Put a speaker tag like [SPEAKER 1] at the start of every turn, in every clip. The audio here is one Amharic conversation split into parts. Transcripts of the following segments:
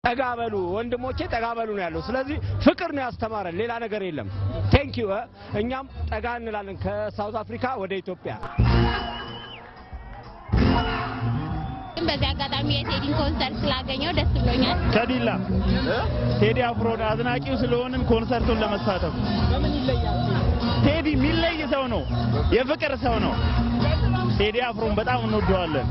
[SPEAKER 1] ተጋበሉ ወንድሞቼ ተጋበሉ ነው ያለው ስለዚህ ፍቅር ነው ያስተማረን ሌላ ነገር የለም ቴንክ ዩ እኛም ጠጋ እንላለን ከሳውዝ አፍሪካ ወደ ኢትዮጵያ
[SPEAKER 2] በዚህ አጋጣሚ የቴዲን ኮንሰርት ስላገኘው ደስ ብሎኛል
[SPEAKER 3] ከዲላ ቴዲ አፍሮ አድናቂው ስለሆነን ኮንሰርቱን ለመሳተፍ
[SPEAKER 4] በምን ይለያል
[SPEAKER 3] ቴዲ ሚለይ ሰው ነው የፍቅር ሰው ነው ቴዲ አፍሮን በጣም እንወደዋለን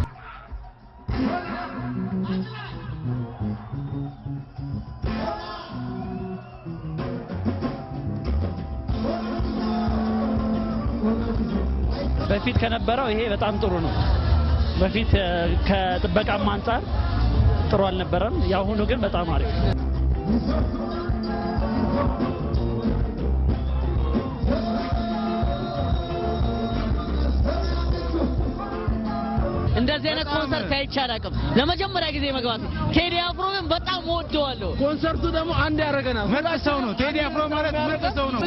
[SPEAKER 5] በፊት ከነበረው ይሄ በጣም ጥሩ ነው በፊት ከጥበቃም አንፃር ጥሩ አልነበረም ያሁኑ ግን በጣም አሪፍ
[SPEAKER 6] እንደዚህ አይነት ኮንሰርት አይቻላልም ለመጀመሪያ ጊዜ መግባት ቴዲ አፍሮ ግን በጣም ወደዋለሁ
[SPEAKER 4] ኮንሰርቱ ደግሞ አንድ ያረጋናል ምርጥ ሰው ነው ቴዲ አፍሮ ማለት ምርጥ ሰው ነው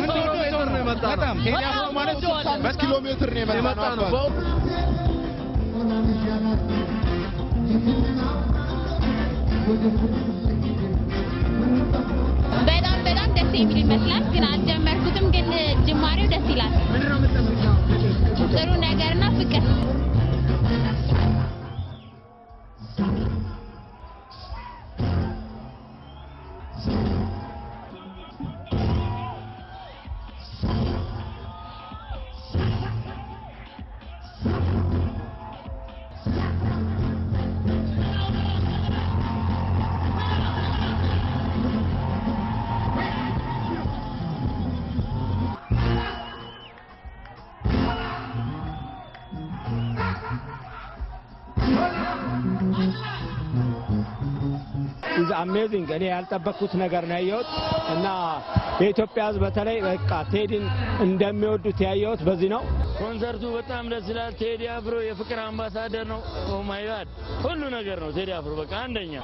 [SPEAKER 4] በጣም ቴዲ አፍሮ ማለት በኪሎ ሜትር ነው የመጣው
[SPEAKER 2] በጣም ደስ የሚል ይመስላል ግን አልጀመርኩትም ግን ጅማሬው ደስ ይላል
[SPEAKER 4] ምንድነው የምትጠብቀው
[SPEAKER 2] ጥሩ ነገርና ፍቅር
[SPEAKER 1] is amazing እኔ ያልጠበቅኩት ነገር ነው ያየሁት እና የኢትዮጵያ ሕዝብ በተለይ በቃ ቴዲን እንደሚወዱት ያየሁት በዚህ ነው
[SPEAKER 3] ኮንሰርቱ በጣም ደስ ይላል ቴዲ አፍሮ የፍቅር አምባሳደር ነው ኦ ማይ ጋድ ሁሉ ነገር ነው ቴዲ አፍሮ በቃ አንደኛ